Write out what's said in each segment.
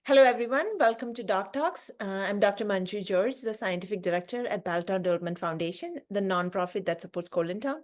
Hello, everyone. Welcome to DocTalks. I'm Dr. Manju George, the Scientific Director at Balltown Development Foundation, the nonprofit that supports Town.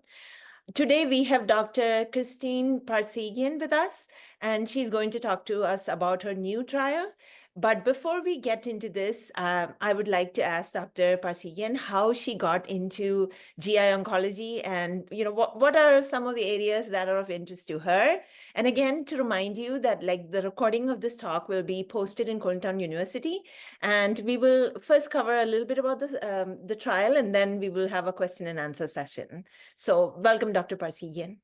Today, we have Dr. Christine Parseghian with us, and she's going to talk to us about her new trial. But before we get into this, I would like to ask Dr. Parseghian how she got into GI oncology and what are some of the areas that are of interest to her. And again, to remind you that the recording of this talk will be posted in Town University, and we will first cover a little bit about the trial, and then we will have a question and answer session. So welcome, Dr. Parseghian.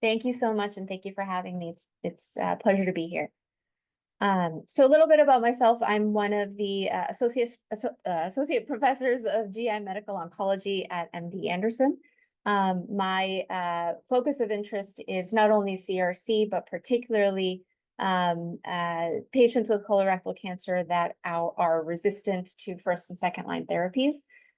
Thank you so much, and thank you for having me. It's a pleasure to be here. So a little bit about myself. I'm one of the associate professors of GI medical oncology at MD Anderson. My focus of interest is not only CRC, but particularly patients with colorectal cancer that are resistant to first and second line therapies.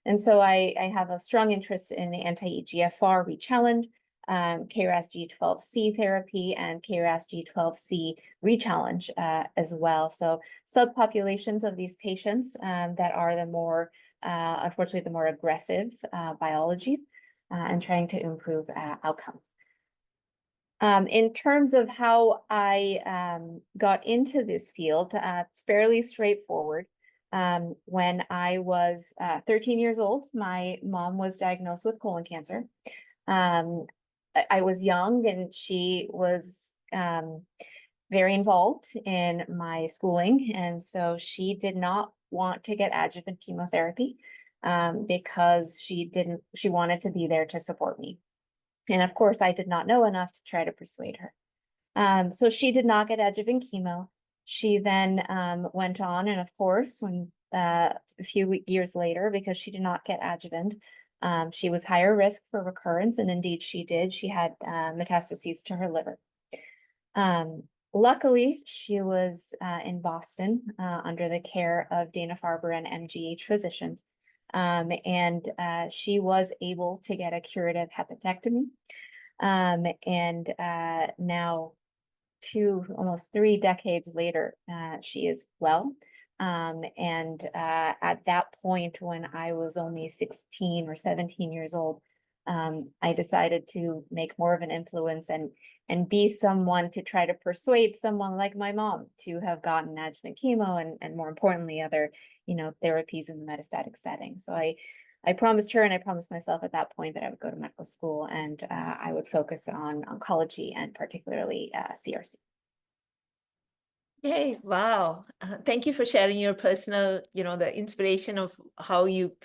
And so I have a strong interest in the anti-EGFR rechallenge, KRAS G12C therapy, and KRAS G12C rechallenge as well. So subpopulations of these patients that are the more, unfortunately, the more aggressive biology and trying to improve outcomes. In terms of how I got into this field, it's fairly straightforward. When I was 13 years old, my mom was diagnosed with colon cancer. I was young, and she was very involved in my schooling, and so she did not want to get adjuvant chemotherapy because she wanted to be there to support me. And of course, I did not know enough to try to persuade her. So she did not get adjuvant chemo. She then went on, and of course, when a few years later, because she did not get adjuvant, she was higher risk for recurrence, and indeed she did. She had metastases to her liver. Luckily, she was in Boston under the care of Dana-Farber and MGH physicians, and she was able to get a curative hepatectomy. And now, almost 3 decades later, she is well. And at that point, when I was only 16 or 17 years old, I decided to make more of an influence and be someone to try to persuade someone like my mom to have gotten adjuvant chemo and more importantly, other, therapies in the metastatic setting. So I promised her and I promised myself at that point that I would go to medical school and I would focus on oncology and particularly CRC. Yay, wow. Thank you for sharing your personal, the inspiration of how you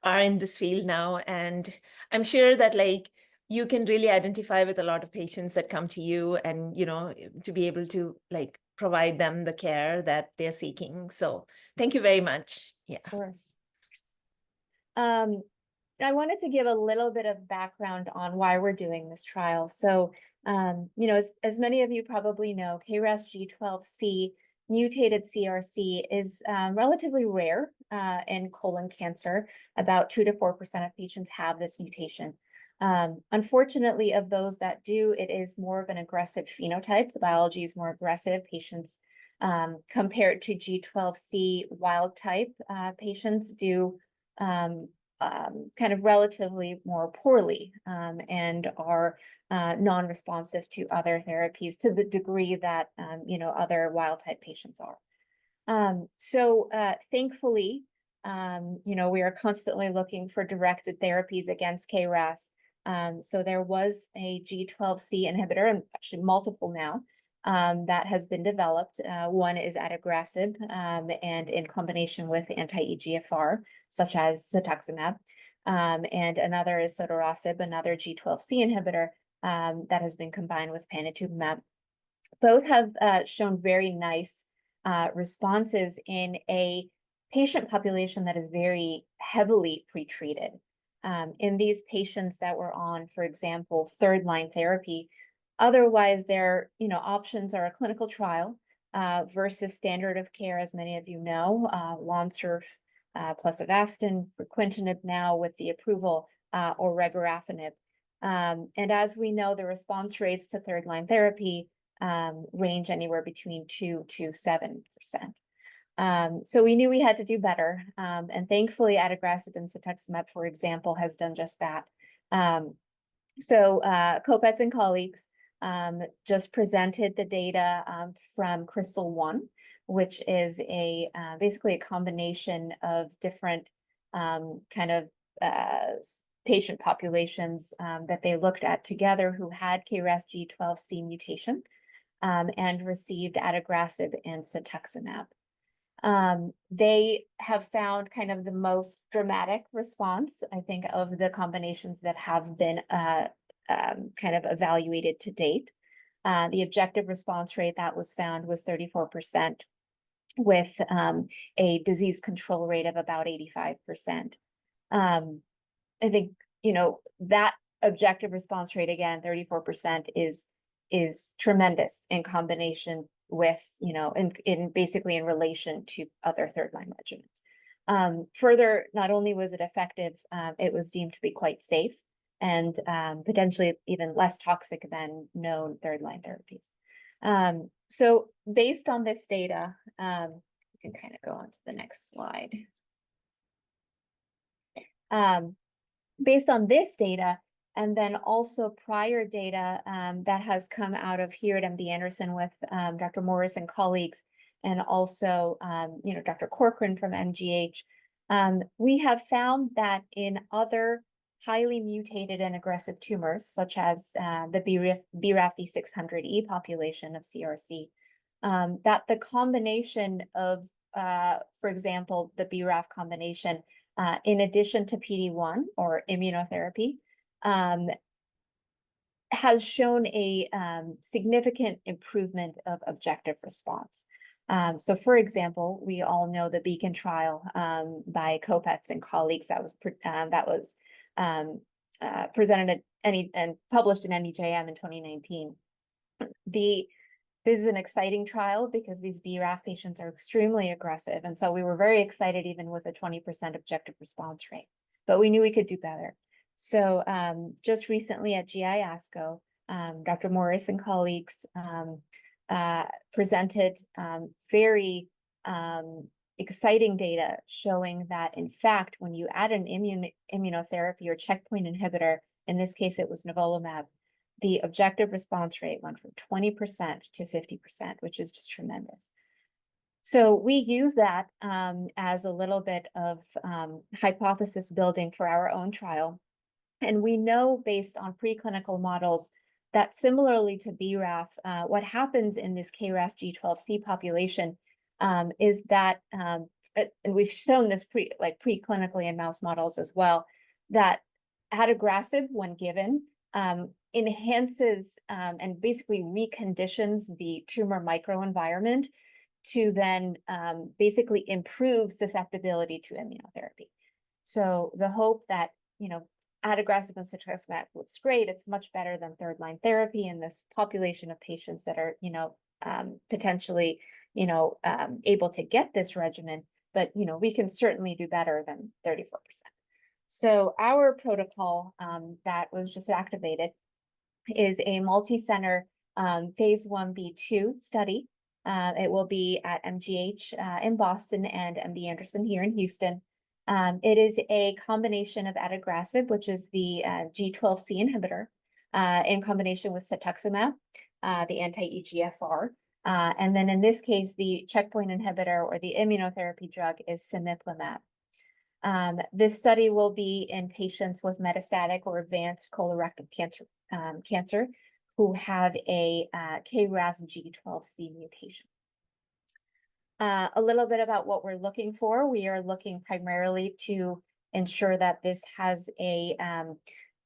are in this field now. And I'm sure that you can really identify with a lot of patients that come to you and, to be able to provide them the care that they're seeking. So thank you very much. Yeah. Of course. I wanted to give a little bit of background on why we're doing this trial. So as many of you probably know, KRAS G12C mutated CRC is relatively rare in colon cancer. About 2 to 4% of patients have this mutation. Unfortunately, of those that do, it is more of an aggressive phenotype. The biology is more aggressive. Patients compared to G12C wild type patients do kind of relatively more poorly and are non-responsive to other therapies to the degree that other wild type patients are. So thankfully, we are constantly looking for directed therapies against KRAS. So there was a G12C inhibitor, and actually multiple now, that has been developed. One is adagrasib and in combination with anti-EGFR, such as cetuximab, and another is sotorasib, another G12C inhibitor that has been combined with panitumumab. Both have shown very nice responses in a patient population that is very heavily pretreated. In these patients that were on, for example, third-line therapy, otherwise their options are a clinical trial versus standard of care, as many of you know, Lonsurf plus Avastin, fruquintinib now with the approval, or regorafenib. And as we know, the response rates to third-line therapy range anywhere between 2 to 7%. So we knew we had to do better. And thankfully, adagrasib and cetuximab, for example, has done just that. Kopets and colleagues just presented the data from Crystal-1, which is basically a combination of different patient populations that they looked at together who had KRAS G12C mutation and received adagrasib and cetuximab. They have found kind of the most dramatic response, I think, of the combinations that have been kind of evaluated to date. The objective response rate that was found was 34%, with a disease control rate of about 85%. I think, that objective response rate, again, 34% is tremendous in combination with, in basically in relation to other third-line regimens. Further, not only was it effective, it was deemed to be quite safe and potentially even less toxic than known third-line therapies. So based on this data, we can kind of go on to the next slide. Based on this data, and then also prior data that has come out of here at MD Anderson with Dr. Morris and colleagues, and also Dr. Corcoran from MGH, we have found that in other highly mutated and aggressive tumors, such as the BRAF V600E population of CRC, that the combination of, for example, the BRAF combination, in addition to PD-1 or immunotherapy, has shown a significant improvement of objective response. So, for example, we all know the Beacon trial by Kopets and colleagues that was presented and published in NEJM in 2019. This is an exciting trial because these BRAF patients are extremely aggressive, and so we were very excited even with a 20% objective response rate, but we knew we could do better. So just recently at GI ASCO, Dr. Morris and colleagues presented very exciting data showing that, in fact, when you add an immunotherapy or checkpoint inhibitor, in this case it was nivolumab, the objective response rate went from 20% to 50%, which is just tremendous. So we use that as a little bit of hypothesis building for our own trial. And we know based on preclinical models that similarly to BRAF, what happens in this KRAS G12C population is that, and we've shown this preclinically in mouse models as well, that adagrasib, when given, enhances and basically reconditions the tumor microenvironment to then basically improve susceptibility to immunotherapy. So the hope that, adagrasib and cetuximab looks great, it's much better than third-line therapy in this population of patients that are, potentially, able to get this regimen, but, we can certainly do better than 34%. So our protocol that was just activated is a multi-center phase 1b/2 study. It will be at MGH in Boston and MD Anderson here in Houston. It is a combination of adagrasib, which is the G12C inhibitor, in combination with cetuximab, the anti-EGFR. And then in this case, the checkpoint inhibitor or the immunotherapy drug is cemiplimab. This study will be in patients with metastatic or advanced colorectal cancer who have a KRAS G12C mutation. A little bit about what we're looking for. We are looking primarily to ensure that this has an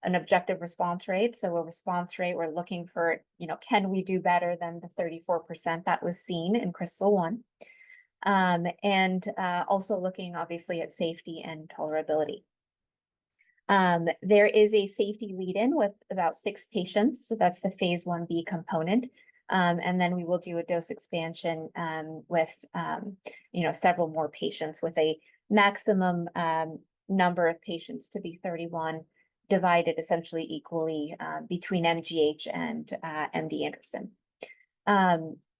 objective response rate. So a response rate, we're looking for, can we do better than the 34% that was seen in Crystal-1? And also looking obviously at safety and tolerability. There is a safety lead-in with about 6 patients. So that's the phase 1b component. And then we will do a dose expansion with, several more patients with a maximum number of patients to be 31, divided essentially equally between MGH and MD Anderson.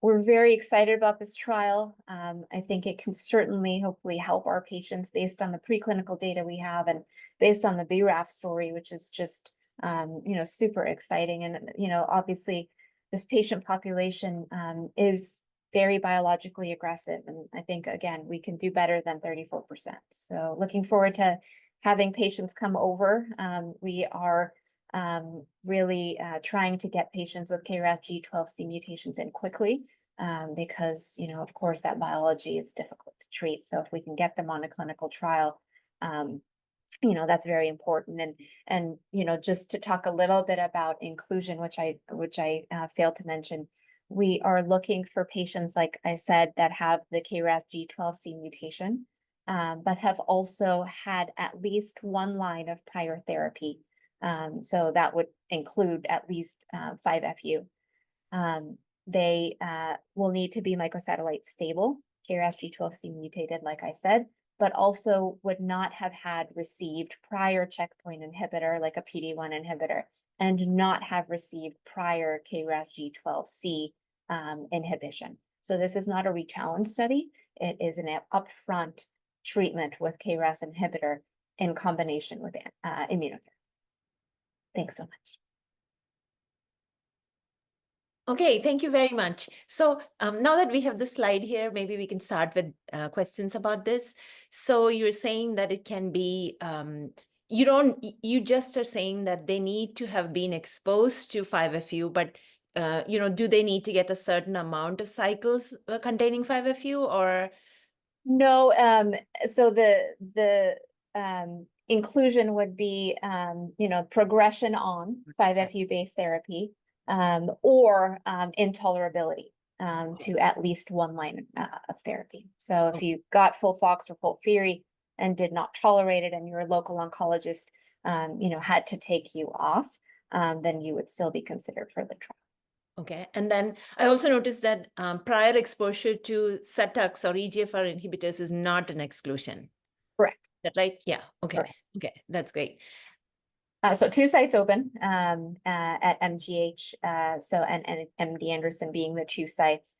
we're very excited about this trial. I think it can certainly, hopefully, help our patients based on the preclinical data we have and based on the BRAF story, which is just, super exciting. And, obviously, this patient population is very biologically aggressive. And I think, again, we can do better than 34%. So looking forward to having patients come over. We are really trying to get patients with KRAS G12C mutations in quickly because, of course, that biology is difficult to treat. So if we can get them on a clinical trial, that's very important. And just to talk a little bit about inclusion, which I failed to mention, we are looking for patients, like I said, that have the KRAS G12C mutation, but have also had at least one line of prior therapy. So that would include at least 5-FU. They will need to be microsatellite stable, KRAS G12C mutated, like I said, but also would not have had received prior checkpoint inhibitor, like a PD-1 inhibitor, and not have received prior KRAS G12C inhibition. So this is not a rechallenge study. It is an upfront treatment with KRAS inhibitor in combination with immunotherapy. Thanks so much. Okay, thank you very much. So now that we have the slide here, maybe we can start with questions about this. So you're saying that it can be, you just are saying that they need to have been exposed to 5-FU, but do they need to get a certain amount of cycles containing 5-FU or? No, so the inclusion would be, progression on 5-FU based therapy, or intolerability to at least one line of therapy. So if you got FOLFOX or FOLFIRI and did not tolerate it, and your local oncologist, had to take you off, then you would still be considered for the trial. Okay, and then I also noticed that prior exposure to CETUX or EGFR inhibitors is not an exclusion. Correct. Is that right? Yeah. Okay. Correct. Okay, that's great. So 2 sites open at MGH, and MD Anderson being the 2 sites.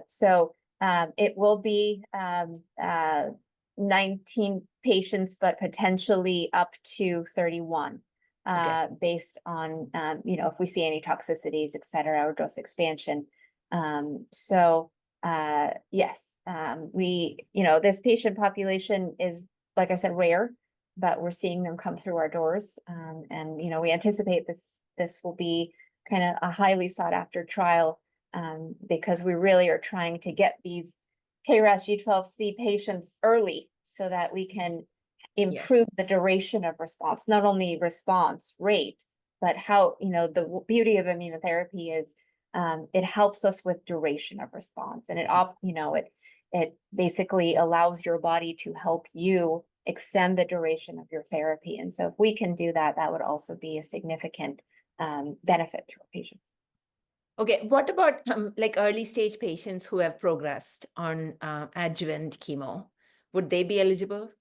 So it will be 19 patients, but potentially up to 31. Based on, if we see any toxicities, et cetera, or dose expansion. Yes, this patient population is, like I said, rare, but we're seeing them come through our doors. And, we anticipate this will be kind of a highly sought after trial because we really are trying to get these KRAS G12C patients early so that we can improve the duration of response, not only response rate, but how, the beauty of immunotherapy is it helps us with duration of response. And it basically allows your body to help you extend the duration of your therapy. And so if we can do that, that would also be a significant benefit to our patients. Okay, what about like early stage patients who have progressed on adjuvant chemo? Would they be eligible?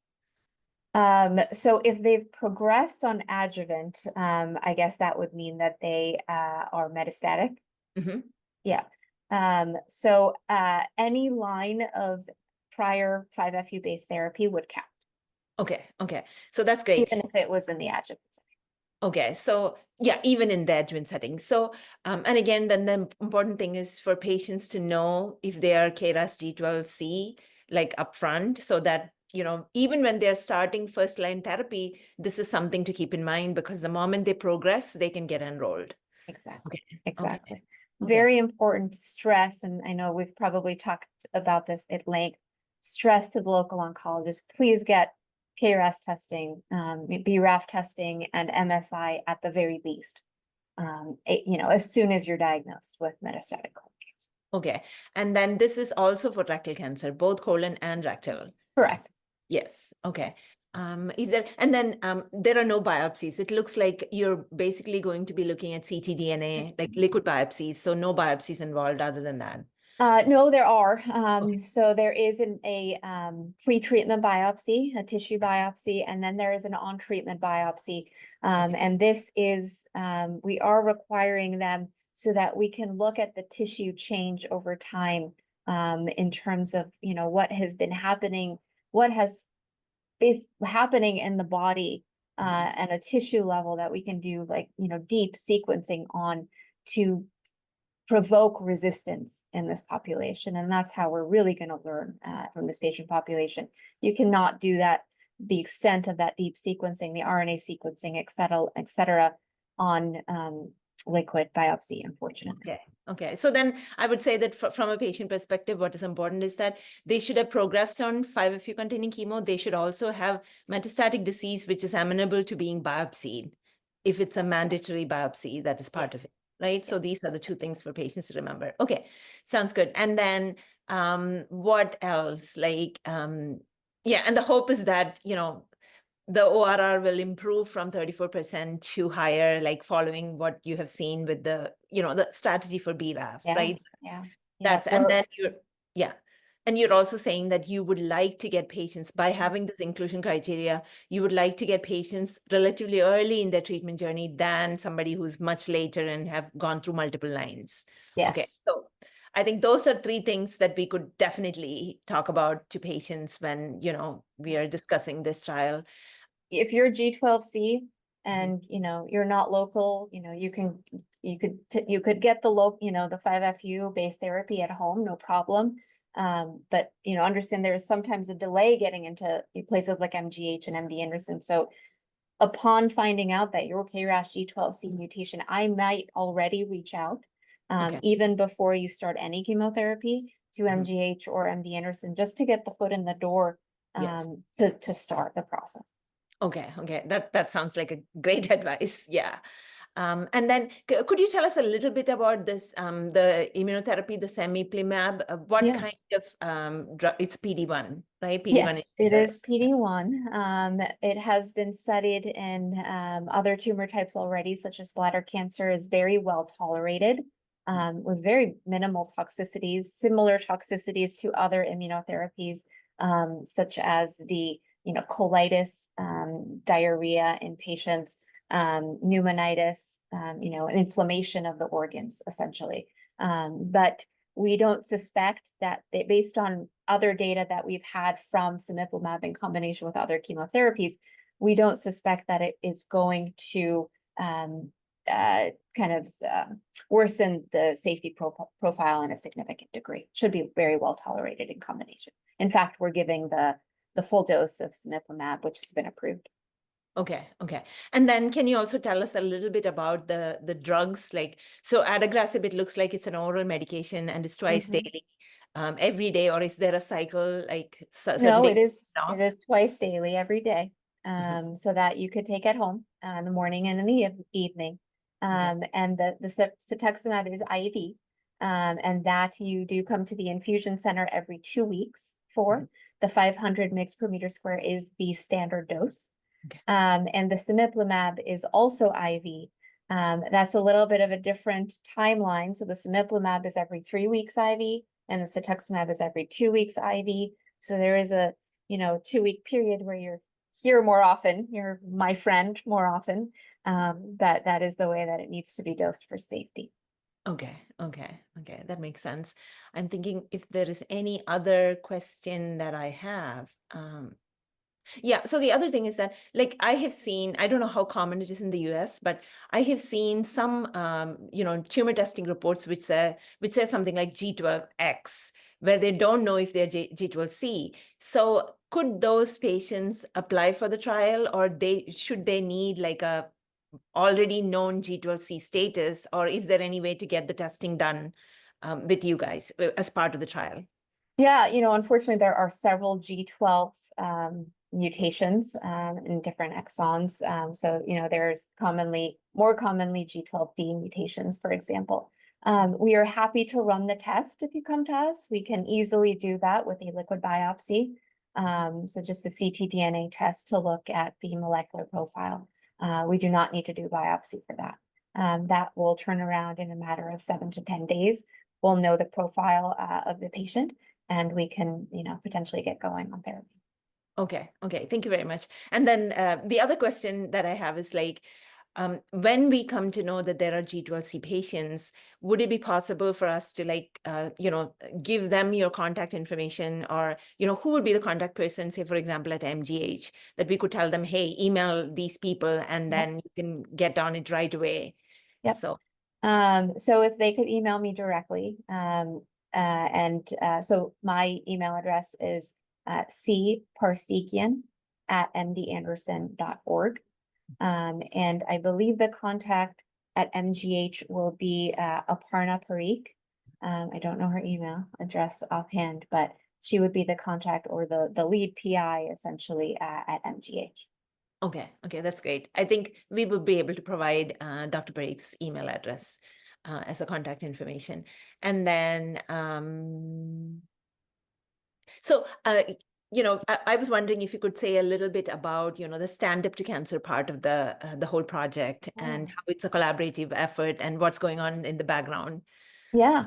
So if they've progressed on adjuvant, I guess that would mean that they are metastatic. Mm-hmm. Yeah. So any line of prior 5-FU based therapy would count. Okay. So that's great. Even if it was in the adjuvant setting. Okay, so yeah, even in the adjuvant setting. So, and again, then the important thing is for patients to know if they are KRAS G12C, like upfront, so that, even when they're starting first line therapy, this is something to keep in mind because the moment they progress, they can get enrolled. Exactly. Okay. Exactly. Okay. Very important to stress, and I know we've probably talked about this at length, stress to the local oncologist, please get KRAS testing, BRAF testing, and MSI at the very least, as soon as you're diagnosed with metastatic colon cancer. Okay. And then this is also for rectal cancer, both colon and rectal. Correct. Yes. Okay. And then there are no biopsies. It looks like you're basically going to be looking at ctDNA, like liquid biopsies. So no biopsies involved other than that. No, there are. So there is a pre-treatment biopsy, a tissue biopsy, and then there is an on-treatment biopsy. And this is, we are requiring them so that we can look at the tissue change over time in terms of, what has been happening, what has been happening in the body at a tissue level that we can do like, deep sequencing on to provoke resistance in this population. And that's how we're really going to learn from this patient population. You cannot do that, the extent of that deep sequencing, the RNA sequencing, et cetera, on liquid biopsy, unfortunately. Okay. Okay. So then I would say that from a patient perspective, what is important is that they should have progressed on 5-FU containing chemo. They should also have metastatic disease, which is amenable to being biopsied if it's a mandatory biopsy that is part of it, right? So these are the two things for patients to remember. Okay. Sounds good. And then what else? Like, yeah, and the hope is that, the ORR will improve from 34% to higher, like following what you have seen with the, the strategy for BRAF, right? Yeah. And then and you're also saying that you would like to get patients by having this inclusion criteria, you would like to get patients relatively early in their treatment journey than somebody who's much later and have gone through multiple lines. Yes. Okay, so I think those are three things that we could definitely talk about to patients when, we are discussing this trial. If you're G12C and you're not local, you could get the the 5-FU based therapy at home, no problem. But understand there is sometimes a delay getting into places like MGH and MD Anderson. So upon finding out that your KRAS G12C mutation, I might already reach out even before you start any chemotherapy to MGH or MD Anderson, just to get the foot in the door to start the process. Okay. That sounds like a great advice. Yeah. And then could you tell us a little bit about this, the immunotherapy, the semiplimab, what kind of drug? It's PD-1, right? PD-1 Yes, it is PD-1. It has been studied in other tumor types already, such as bladder cancer, is very well tolerated with very minimal toxicities, similar toxicities to other immunotherapies, such as the colitis, diarrhea in patients, pneumonitis, an inflammation of the organs, essentially. But we don't suspect that based on other data that we've had from cemiplimab in combination with other chemotherapies, we don't suspect that it is going to worsen the safety profile in a significant degree. It should be very well tolerated in combination. In fact, we're giving the full dose of cemiplimab, which has been approved. Okay. And then can you also tell us a little bit about the drugs? Like, so adagrasib, it looks like it's an oral medication and it's twice daily, every day, or is there a cycle like No, it is twice daily, every day, so that you could take at home in the morning and in the evening. And the cetuximab is IV, and that you do come to the infusion center every 2 weeks for. The 500 mg per meter square is the standard dose. And the cemiplimab is also IV. That's a little bit of a different timeline. So the cemiplimab is every 3 weeks IV, and the cetuximab is every 2 weeks IV. So there is a 2-week period where you're here more often, you're my friend more often. But that is the way that it needs to be dosed for safety. Okay. That makes sense. I'm thinking if there is any other question that I have. Yeah, so the other thing is that, like, I have seen, I don't know how common it is in the US, but I have seen some, tumor testing reports which say something like G12X, where they don't know if they're G12C. So could those patients apply for the trial, or should they need like a already known G12C status, or is there any way to get the testing done with you guys as part of the trial? Yeah, unfortunately, there are several G12 mutations in different exons. So, there's more commonly G12D mutations, for example. We are happy to run the test if you come to us. We can easily do that with a liquid biopsy. So just a ctDNA test to look at the molecular profile. We do not need to do biopsy for that. That will turn around in a matter of 7 to 10 days. We'll know the profile of the patient, and we can, potentially get going on therapy. Okay. Thank you very much. And then the other question that I have is like, When we come to know that there are G12C patients, would it be possible for us to give them your contact information, or, who would be the contact person, say, for example, at MGH, that we could tell them, hey, email these people, and Yep. then you can get on it right away. Yep. So, so if they could email me directly, so my email address is cparseghian@mdanderson.org. And I believe the contact at MGH will be Aparna Parikh. I don't know her email address offhand, but she would be the contact, or the lead PI essentially at MGH. okay, that's great. I think we would be able to provide Dr. Parikh's email address as a contact information. And then, I was wondering if you could say a little bit about, the Stand Up to Cancer part of the whole project, and how it's a collaborative effort and what's going on in the background. Yeah,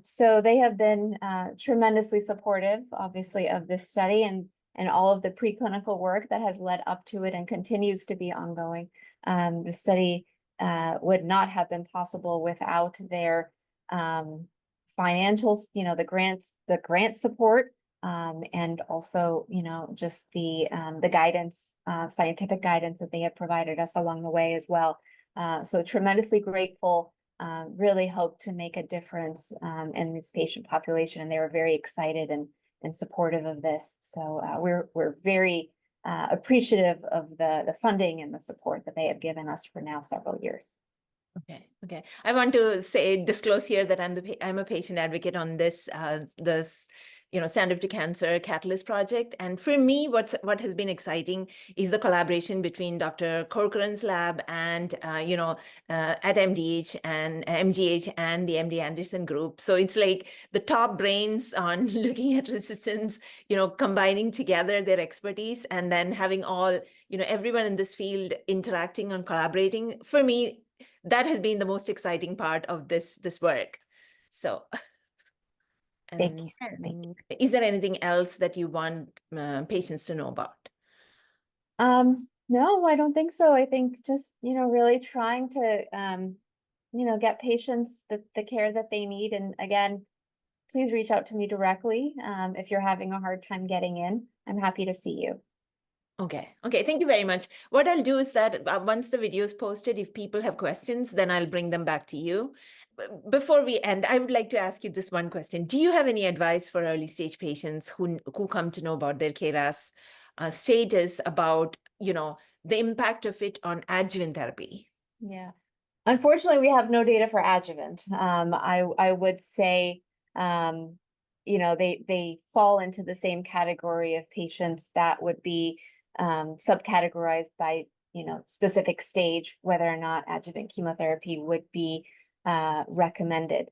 so they have been tremendously supportive, obviously, of this study and all of the preclinical work that has led up to it and continues to be ongoing. The study would not have been possible without their financials, the grant support, and also, just the guidance, scientific guidance that they have provided us along the way as well. So tremendously grateful. Really hope to make a difference in this patient population, and they were very excited and supportive of this. So we're very appreciative of the funding and the support that they have given us for now several years. Okay. I want to disclose here that I'm a patient advocate on this Stand Up to Cancer Catalyst project. And for me, what has been exciting is the collaboration between Dr. Corcoran's lab and at MGH and the MD Anderson group. So it's like the top brains on looking at resistance, combining together their expertise, and then having all, everyone in this field interacting and collaborating. For me, that has been the most exciting part of this work. So, Thank you. Is there anything else that you want patients to know about? No, I don't think so. I think just, really trying to, get patients the care that they need. And again, please reach out to me directly if you're having a hard time getting in. I'm happy to see you. Okay. Thank you very much. What I'll do is that once the video is posted, if people have questions, then I'll bring them back to you. Before we end, I would like to ask you this one question. Do you have any advice for early stage patients who come to know about their KRAS status, about, the impact of it on adjuvant therapy? Yeah. Unfortunately, we have no data for adjuvant. I would say, they fall into the same category of patients that would be subcategorized by, specific stage, whether or not adjuvant chemotherapy would be recommended,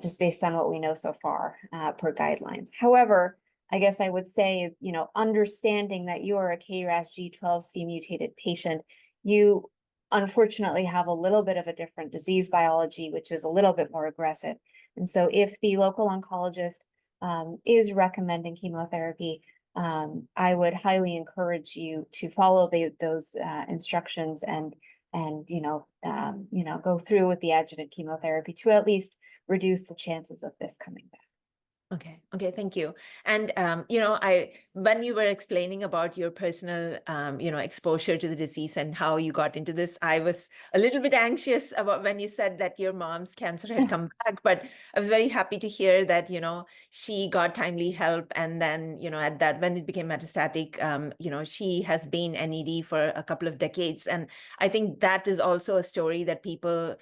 just based on what we know so far per guidelines. However, I guess I would say, understanding that you are a KRAS G12C mutated patient, you unfortunately have a little bit of a different disease biology, which is a little bit more aggressive. And so if the local oncologist is recommending chemotherapy, I would highly encourage you to follow those instructions and go through with the adjuvant chemotherapy to at least reduce the chances of this coming back. Okay, thank you. And, when you were explaining about your personal, exposure to the disease and how you got into this, I was a little bit anxious about when you said that your mom's cancer had come back, but I was very happy to hear that, she got timely help. And then, when it became metastatic, she has been NED for a couple of decades. And I think that is also a story that people,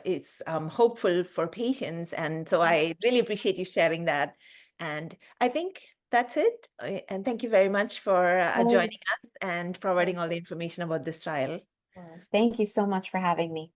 is hopeful for patients. And so I really appreciate you sharing that. And I think that's it. And thank you very much for joining us and providing all the information about this trial. Thank you so much for having me.